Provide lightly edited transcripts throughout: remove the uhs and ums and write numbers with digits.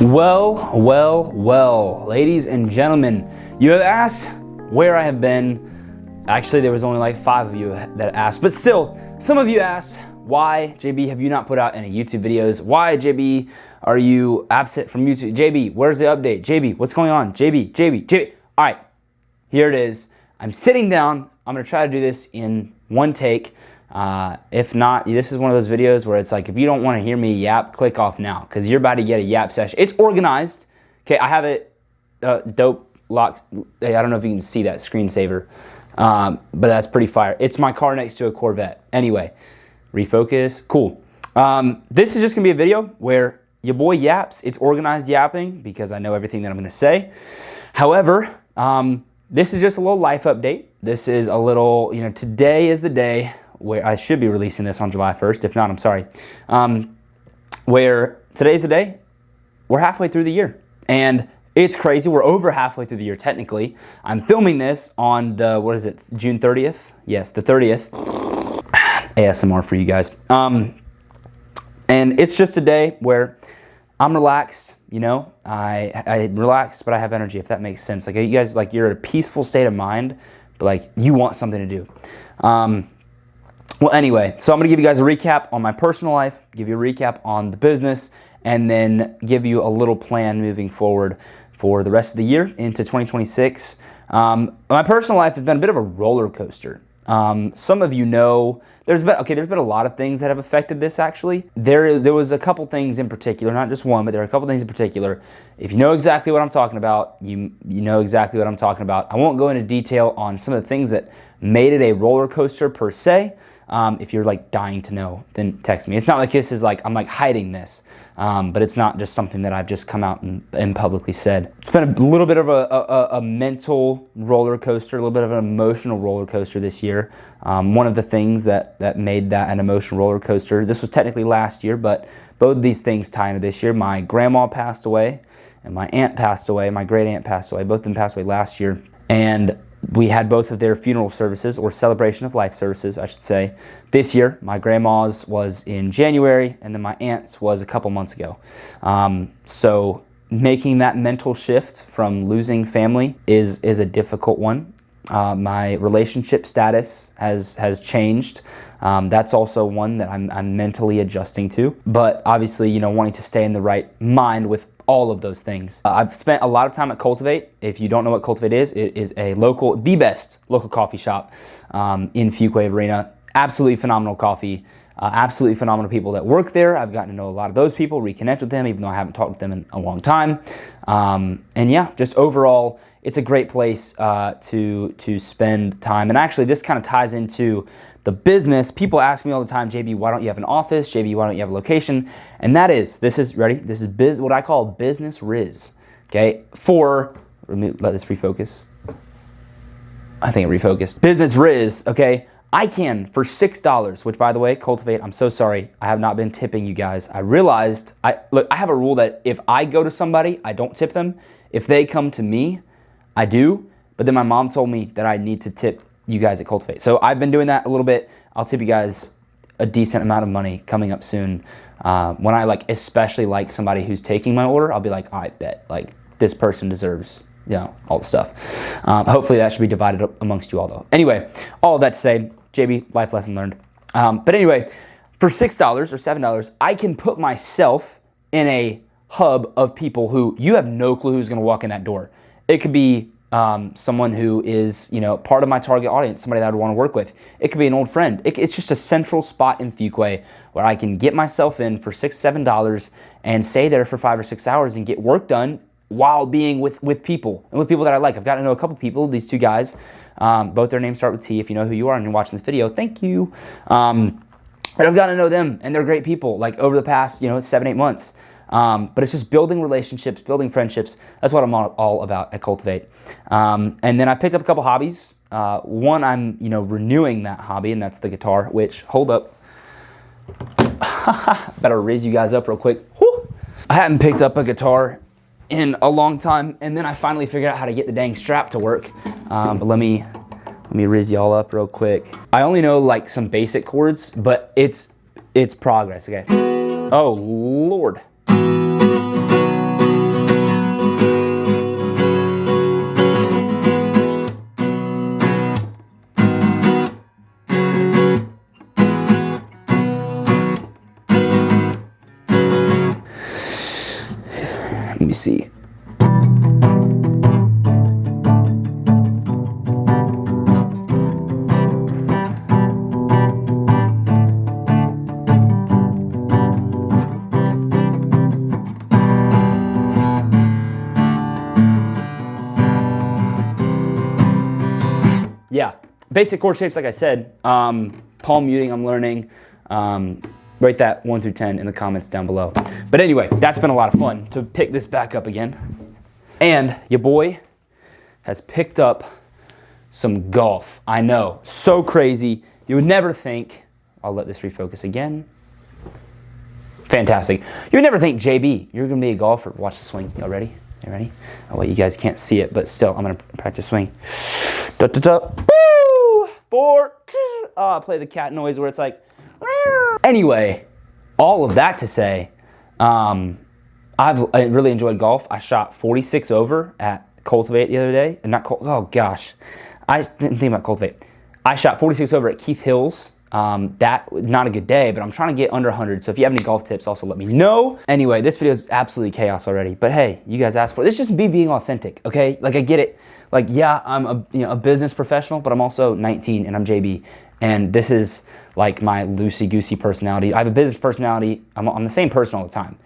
Well, ladies and gentlemen, you have asked where I have been. Actually, there was only like 5 of you that asked, but still, some of you asked, why, JB, have you not put out any YouTube videos? Why, JB, are you absent from YouTube? JB, where's the update? JB, what's going on? JB. All right, here it is. I'm sitting down. I'm gonna try to do this in one take. If not, this is one of those videos where it's like, if you don't want to hear me yap, click off now, because you're about to get a yap session. It's organized. Okay, I have it dope locked. I don't know if you can see that screensaver, but that's pretty fire. It's my car next to a Corvette. Anyway, refocus. Cool. This is just gonna be a video where your boy yaps. It's organized yapping because I know everything that I'm gonna say. However, this is just a little life update. This is a little, today is the day where I should be releasing this on July 1st. If not, I'm sorry. Where today's the day, we're halfway through the year. And it's crazy, we're over halfway through the year technically. I'm filming this on the, June 30th? Yes, the 30th. ASMR for you guys. And it's just a day where I'm relaxed, I relax, but I have energy, if that makes sense. Like you guys, you're in a peaceful state of mind, but you want something to do. Well, anyway, so I'm gonna give you guys a recap on my personal life, give you a recap on the business, and then give you a little plan moving forward for the rest of the year into 2026. My personal life has been a bit of a roller coaster. Some of you know, there's been a lot of things that have affected this actually. There was a couple things in particular, not just one, but there are a couple things in particular. If you know exactly what I'm talking about, you know exactly what I'm talking about. I won't go into detail on some of the things that made it a roller coaster per se. If you're dying to know, then text me. It's not like this is I'm hiding this, but it's not just something that I've just come out and publicly said. It's been a little bit of a mental roller coaster, a little bit of an emotional roller coaster this year. One of the things that made that an emotional roller coaster, this was technically last year, but both of these things tie into this year. My grandma passed away and my aunt passed away, my great aunt passed away. Both of them passed away last year. And we had both of their funeral services, or celebration of life services, I should say, this year. My grandma's was in January, and then my aunt's was a couple months ago. So making that mental shift from losing family is a difficult one. My relationship status has changed. That's also one that I'm mentally adjusting to. But obviously, wanting to stay in the right mind with all of those things. I've spent a lot of time at Cultivate. If you don't know what Cultivate is, it is the best local coffee shop in Fuquay Arena. Absolutely phenomenal coffee. Absolutely phenomenal people that work there. I've gotten to know a lot of those people, reconnect with them, even though I haven't talked with them in a long time. And yeah, just overall, it's a great place to spend time. And actually, this kind of ties into the business. People ask me all the time, JB, why don't you have an office? JB, why don't you have a location? And this is what I call business riz. Okay, let this refocus. I think it refocused. Business riz, okay? I can, for $6, which by the way, Cultivate, I'm so sorry, I have not been tipping you guys. I realized, I have a rule that if I go to somebody, I don't tip them. If they come to me, I do. But then my mom told me that I need to tip you guys at Cultivate. So I've been doing that a little bit. I'll tip you guys a decent amount of money coming up soon. When I especially like somebody who's taking my order, I'll be like, I bet this person deserves, all the stuff. Hopefully that should be divided up amongst you all though. Anyway, all of that to say, JB, life lesson learned. But anyway, for $6 or $7, I can put myself in a hub of people who you have no clue who's gonna walk in that door. It could be someone who is, part of my target audience, somebody that I would want to work with. It could be an old friend. It's just a central spot in Fuquay where I can get myself in for $6, $7 and stay there for 5 or 6 hours and get work done while being with people and with people that I like. I've gotten to know a couple people, these two guys. Both their names start with T. If you know who you are and you're watching this video, thank you. And I've gotten to know them, and they're great people, over the past, 7, 8 months. But it's just building relationships, building friendships. That's what I'm all about at Cultivate. And then I picked up a couple hobbies. One, I'm renewing that hobby, and that's the guitar. Which, hold up, better raise you guys up real quick. Whew. I hadn't picked up a guitar in a long time, and then I finally figured out how to get the dang strap to work. But let me riz y'all up real quick. I only know some basic chords, but it's progress. Okay. Oh Lord. Let me see. Yeah, basic chord shapes, like I said. Palm muting, I'm learning. Rate that 1 through 10 in the comments down below. But anyway, that's been a lot of fun to pick this back up again. And your boy has picked up some golf. I know, so crazy. You would never think, I'll let this refocus again. Fantastic. You would never think, JB, you're gonna be a golfer. Watch the swing. Y'all ready? You ready? Oh, well, you guys can't see it, but still, I'm gonna practice swing. Da, da, da. Woo! 4. I play the cat noise where it's like. Anyway, all of that to say, I really enjoyed golf. I shot 46 over at Cultivate the other day. Oh gosh, I didn't think about Cultivate. I shot 46 over at Keith Hills. That not a good day, but I'm trying to get under 100. So if you have any golf tips, also let me know. Anyway, this video is absolutely chaos already. But hey, you guys asked for it. It's just me being authentic, okay? Like, I get it. Like, yeah, I'm a business professional, but I'm also 19 and I'm JB. And this is like my loosey-goosey personality. I have a business personality. I'm the same person all the time.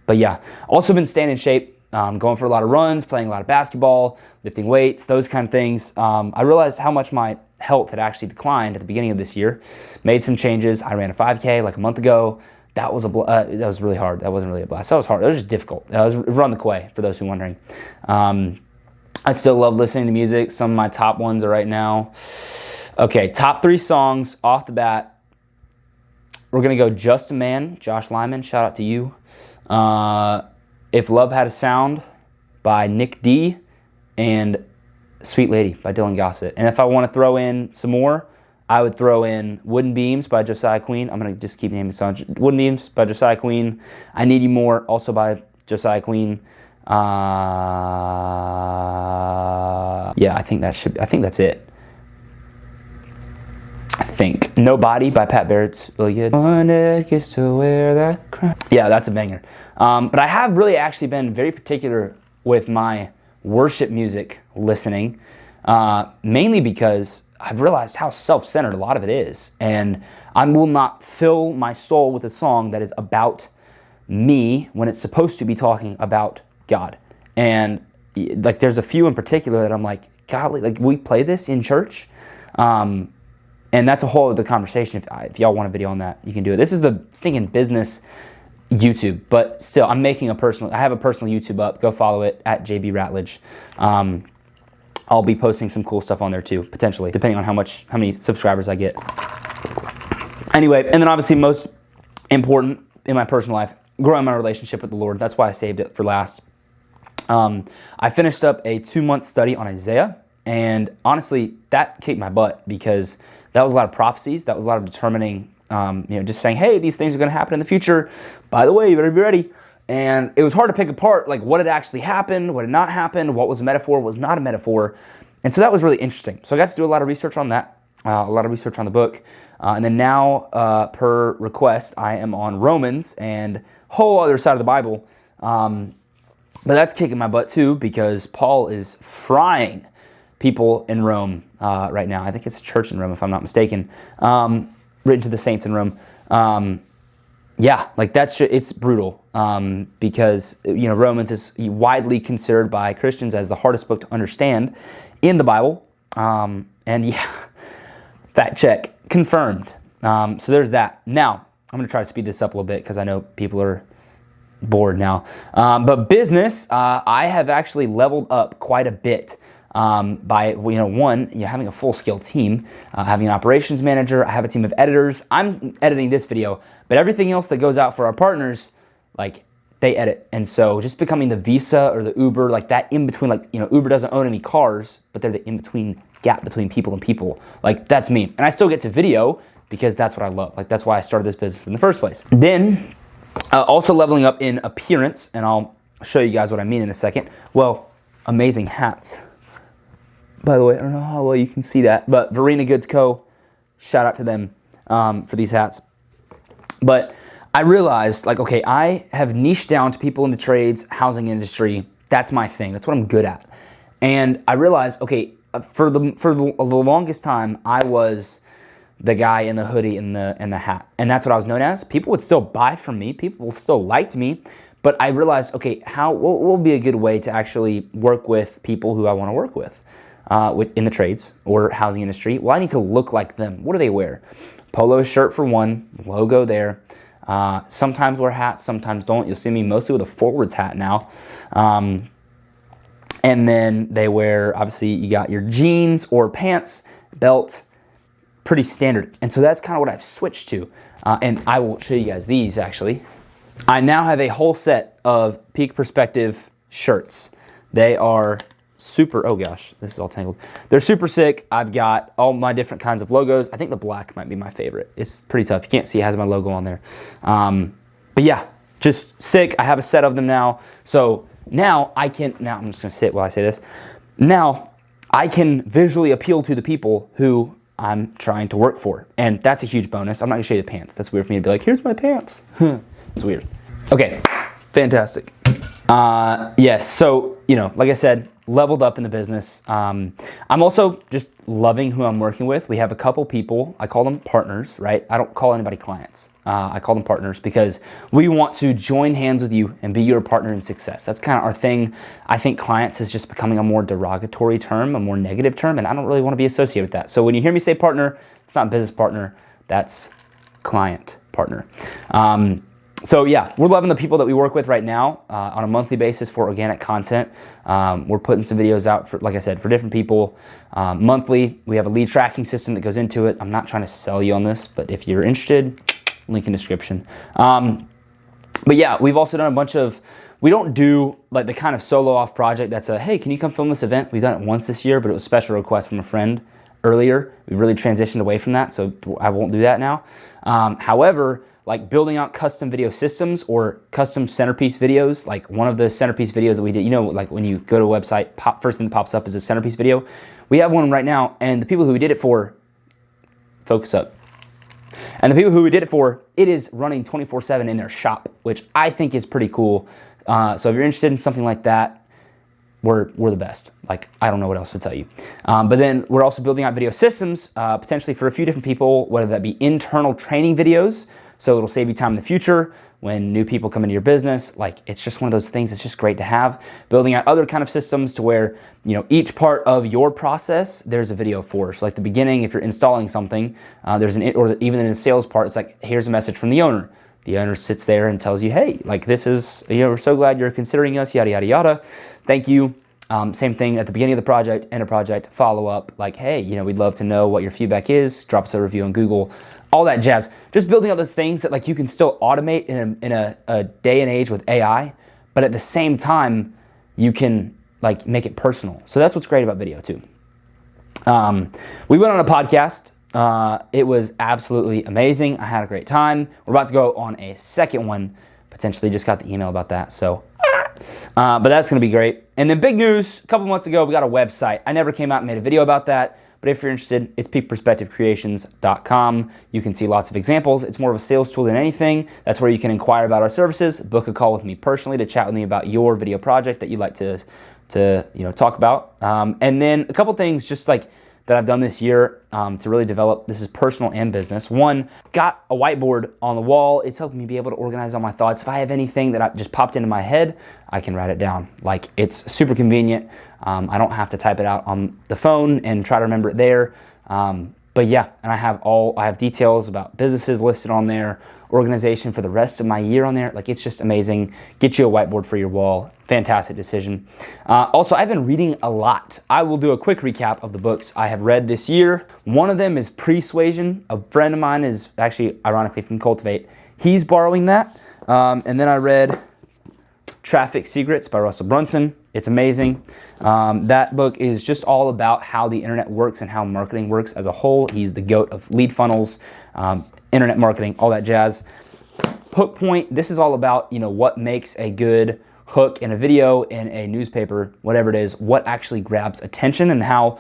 But yeah, also been staying in shape, going for a lot of runs, playing a lot of basketball, lifting weights, those kind of things. I realized how much my health had actually declined at the beginning of this year. Made some changes. I ran a 5K like a month ago. That was that was really hard. That wasn't really a blast. That was hard. That was just difficult. That was run the quay, for those who are wondering. I still love listening to music. Some of my top ones are right now. Okay, top 3 songs off the bat. We're going to go Just a Man, Josh Lyman. Shout out to you. If Love Had a Sound by Nick D. And Sweet Lady by Dylan Gossett. And if I want to throw in some more, I would throw in Wooden Beams by Josiah Queen. I'm going to just keep naming songs. Wooden Beams by Josiah Queen. I Need You More, also by Josiah Queen. Yeah, I think that's it. I think Nobody by Pat Barrett's really good. One day gets to wear that crown. Yeah, that's a banger. But I have really actually been very particular with my worship music listening, mainly because I've realized how self-centered a lot of it is. And I will not fill my soul with a song that is about me when it's supposed to be talking about God. And like, there's a few in particular that I'm like, golly, like, we play this in church? And that's a whole other conversation. If y'all want a video on that, you can do it. This is the stinking business YouTube, but still, I have a personal YouTube up. Go follow it at JB Ratledge. I'll be posting some cool stuff on there too, potentially, depending on how many subscribers I get. Anyway, and then obviously most important in my personal life, growing my relationship with the Lord. That's why I saved it for last. I finished up a 2-month study on Isaiah, and honestly, that kicked my butt because that was a lot of prophecies. That was a lot of determining, just saying, hey, these things are going to happen in the future. By the way, you better be ready. And it was hard to pick apart, like, what had actually happened, what had not happened, what was a metaphor, what was not a metaphor. And so that was really interesting. So I got to do a lot of research on that, a lot of research on the book. And then now, per request, I am on Romans and whole other side of the Bible. But that's kicking my butt too, because Paul is frying people in Rome right now. I think it's a church in Rome, if I'm not mistaken, written to the saints in Rome. Yeah, like it's brutal because Romans is widely considered by Christians as the hardest book to understand in the Bible. And yeah, fact check confirmed. So there's that. Now I'm going to try to speed this up a little bit because I know people are bored now. But business, I have actually leveled up quite a bit. By having a full-scale team, having an operations manager, I have a team of editors. I'm editing this video, but everything else that goes out for our partners, like, they edit. And so just becoming the Visa or the Uber, like that in between, like, Uber doesn't own any cars, but they're the in-between gap between people and people. Like, that's me. And I still get to video because that's what I love. Like, that's why I started this business in the first place. Then, also leveling up in appearance, and I'll show you guys what I mean in a second. Well, amazing hats. By the way, I don't know how well you can see that, but Verena Goods Co., shout out to them for these hats. But I realized, like, okay, I have niched down to people in the trades, housing industry. That's my thing. That's what I'm good at. And I realized, okay, for the longest time, I was the guy in the hoodie and the hat, and that's what I was known as. People would still buy from me. People still liked me. But I realized, okay, what will be a good way to actually work with people who I want to work with in the trades or housing industry? Well, I need to look like them. What do they wear? Polo shirt for one, logo there. Sometimes wear hats, sometimes don't. You'll see me mostly with a forwards hat now. And then they wear, obviously, you got your jeans or pants, belt, pretty standard. And so that's kind of what I've switched to. And I will show you guys these, actually. I now have a whole set of Peak Perspective shirts. They are super, oh gosh, this is all tangled. They're super sick. I've got all my different kinds of logos. I think the black might be my favorite. It's pretty tough. You can't see it has my logo on there. But yeah, just sick. I have a set of them now. So now I'm just gonna sit while I say this. Now I can visually appeal to the people who I'm trying to work for. And that's a huge bonus. I'm not gonna show you the pants. That's weird for me to be like, here's my pants. It's weird. Okay, fantastic. Yes, so, like I said, leveled up in the business. I'm also just loving who I'm working with. We have a couple people, I call them partners, right? I don't call anybody clients. I call them partners because we want to join hands with you and be your partner in success. That's kind of our thing. I think clients is just becoming a more derogatory term, a more negative term, and I don't really want to be associated with that. So when you hear me say partner, it's not business partner, that's client partner. So yeah, we're loving the people that we work with right now on a monthly basis for organic content. We're putting some videos out for, like I said, for different people monthly. We have a lead tracking system that goes into it. I'm not trying to sell you on this, but if you're interested, link in description. But yeah, we've also done a bunch of, we don't do like the kind of solo off project that's a, hey, can you come film this event? We've done it once this year, but it was a special request from a friend earlier. We really transitioned away from that, so I won't do that now. However, like building out custom video systems or custom centerpiece videos, like one of the centerpiece videos that we did, like when you go to a website, first thing that pops up is a centerpiece video. We have one right now, and the people who we did it for, focus up. And the people who we did it for, it is running 24/7 in their shop, which I think is pretty cool. So if you're interested in something like that, we're the best. Like, I don't know what else to tell you. But then we're also building out video systems, potentially for a few different people, whether that be internal training videos, so it'll save you time in the future when new people come into your business. Like, it's just one of those things that's just great to have. Building out other kind of systems to where, each part of your process, there's a video for. So like the beginning, if you're installing something, or even in the sales part, it's like, here's a message from the owner. The owner sits there and tells you, hey, like this is, we're so glad you're considering us, yada, yada, yada. Thank you. Same thing at the beginning of the project, end of project, follow up, like, hey, we'd love to know what your feedback is. Drop us a review on Google, all that jazz. Just building up those things that like you can still automate in a day and age with AI, but at the same time, you can like make it personal. So that's what's great about video too. We went on a podcast. It was absolutely amazing. I had a great time. We're about to go on a second one. Potentially just got the email about that. So, but that's going to be great. And then big news, a couple months ago, we got a website. I never came out and made a video about that, but if you're interested, it's peakperspectivecreations.com. You can see lots of examples. It's more of a sales tool than anything. That's where you can inquire about our services, book a call with me personally to chat with me about your video project that you'd like to talk about. And then a couple things just like that I've done this year to really develop. This is personal and business. One, got a whiteboard on the wall. It's helping me be able to organize all my thoughts. If I have anything that just popped into my head, I can write it down. Like, it's super convenient. I don't have to type it out on the phone and try to remember it there. But yeah, and I have details about businesses listed on there, organization for the rest of my year on there. Like, it's just amazing. Get you a whiteboard for your wall. Fantastic decision. Also, I've been reading a lot. I will do a quick recap of the books I have read this year. One of them is Persuasion. A friend of mine is actually, ironically, from Cultivate. He's borrowing that. And then I read Traffic Secrets by Russell Brunson. It's amazing. That book is just all about how the internet works and how marketing works as a whole. He's the GOAT of lead funnels, internet marketing, all that jazz. Hook Point, this is all about, what makes a good hook in a video, in a newspaper, whatever it is, what actually grabs attention, and how,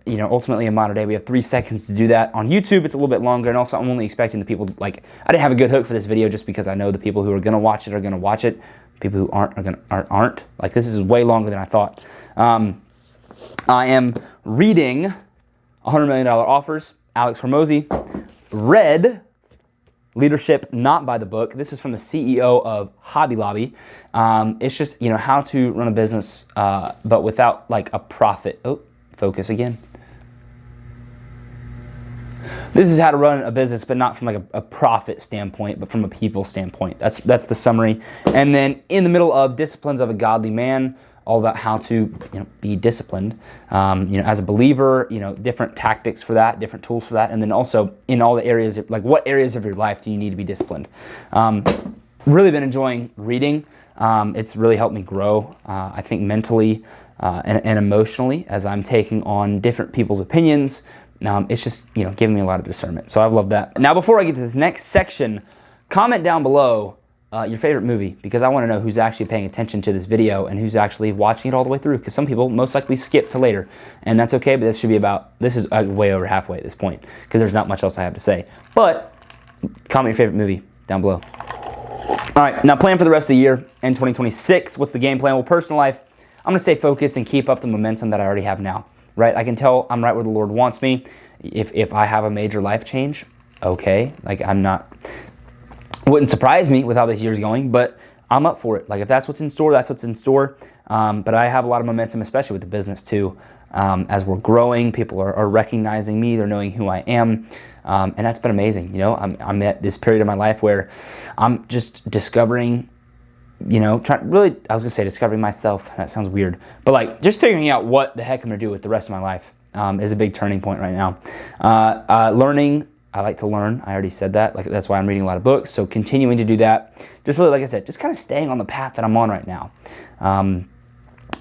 ultimately in modern day, we have 3 seconds to do that. On YouTube, it's a little bit longer, and also I'm only expecting the people I didn't have a good hook for this video just because I know the people who are gonna watch it are gonna watch it. People who aren't. Like, this is way longer than I thought. I am reading $100 Million Offers, Alex Hormozi. Read Leadership Not by the Book. This is from the CEO of Hobby Lobby. It's just, how to run a business, but without a profit. Oh, focus again. This is how to run a business, but not from a profit standpoint, but from a people standpoint. That's the summary. And then in the middle of Disciplines of a Godly Man, all about how to be disciplined, as a believer, different tactics for that, different tools for that, and then also in all the areas, what areas of your life do you need to be disciplined? Really been enjoying reading. It's really helped me grow, I think mentally and emotionally as I'm taking on different people's opinions. It's just, giving me a lot of discernment. So I've loved that. Now, before I get to this next section, comment down below your favorite movie, because I want to know who's actually paying attention to this video and who's actually watching it all the way through, because some people most likely skip to later, and that's okay, but this is way over halfway at this point, because there's not much else I have to say. But comment your favorite movie down below. All right, now plan for the rest of the year in 2026. What's the game plan? Well, personal life, I'm going to stay focused and keep up the momentum that I already have now, right? I can tell I'm right where the Lord wants me. If I have a major life change, okay, wouldn't surprise me with how this year's going, but I'm up for it. If that's what's in store, that's what's in store. But I have a lot of momentum, especially with the business too. As we're growing, people are recognizing me, they're knowing who I am. And that's been amazing. I'm at this period of my life where I'm just discovering, discovering myself. That sounds weird. But just figuring out what the heck I'm gonna do with the rest of my life is a big turning point right now. Learning. I like to learn. I already said that. That's why I'm reading a lot of books. So continuing to do that. Just really, like I said, just kind of staying on the path that I'm on right now.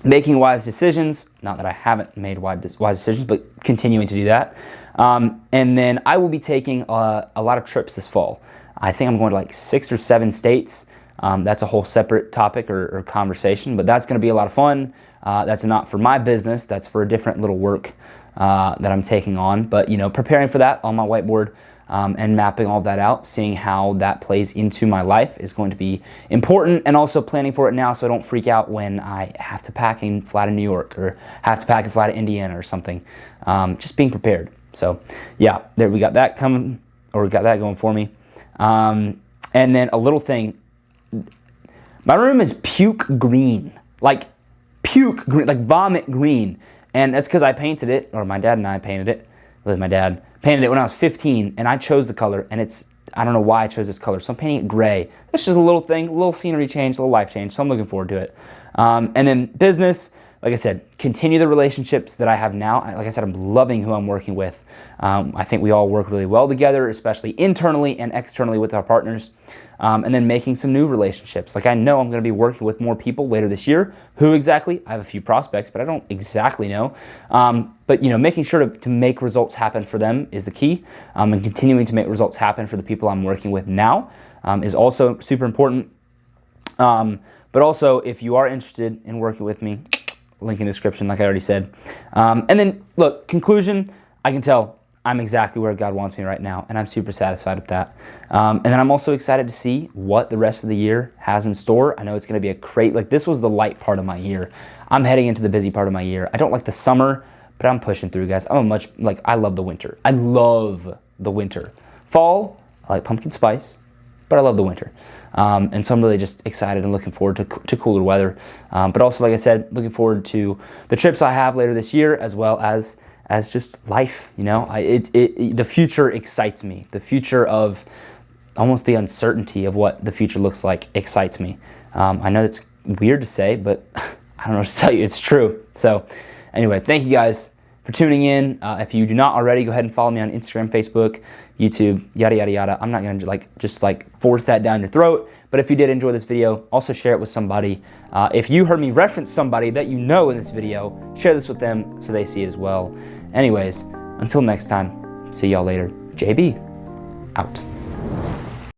Making wise decisions. Not that I haven't made wise decisions, but continuing to do that. And then I will be taking a lot of trips this fall. I think I'm going to 6 or 7 states. That's a whole separate topic or conversation, but that's going to be a lot of fun. That's not for my business. That's for a different little work that I'm taking on, but preparing for that on my whiteboard and mapping all of that out, seeing how that plays into my life is going to be important, and also planning for it now so I don't freak out when I have to pack and fly to New York or have to pack and fly to Indiana or something. Just being prepared. So yeah, we got that coming, or we got that going for me. And then a little thing, my room is puke green, puke green, vomit green. And that's because I painted it, or my dad and I painted it. Really, my dad painted it when I was 15, and I chose the color, and I don't know why I chose this color, so I'm painting it gray. It's just a little thing, a little scenery change, a little life change, so I'm looking forward to it. And then business, like I said, continue the relationships that I have now. Like I said, I'm loving who I'm working with. I think we all work really well together, especially internally and externally with our partners. And then making some new relationships. I know I'm going to be working with more people later this year. Who exactly? I have a few prospects, but I don't exactly know. But making sure to make results happen for them is the key. And continuing to make results happen for the people I'm working with now is also super important. But also, if you are interested in working with me, link in the description, like I already said. And then, look, conclusion, I can tell I'm exactly where God wants me right now, and I'm super satisfied with that. And then I'm also excited to see what the rest of the year has in store. I know it's going to be this was the light part of my year. I'm heading into the busy part of my year. I don't like the summer, but I'm pushing through, guys. I love the winter. I love the winter. Fall, I like pumpkin spice, but I love the winter. And so I'm really just excited and looking forward to cooler weather. But also, like I said, looking forward to the trips I have later this year, as well as just life. The future excites me. The future of almost the uncertainty of what the future looks like excites me. I know it's weird to say, but I don't know what to tell you. It's true. So anyway, thank you guys for tuning in. If you do not already, go ahead and follow me on Instagram, Facebook, YouTube, yada, yada, yada. I'm not going to just force that down your throat. But if you did enjoy this video, also share it with somebody. If you heard me reference somebody that you know in this video, share this with them so they see it as well. Anyways, until next time, see y'all later. JB, out.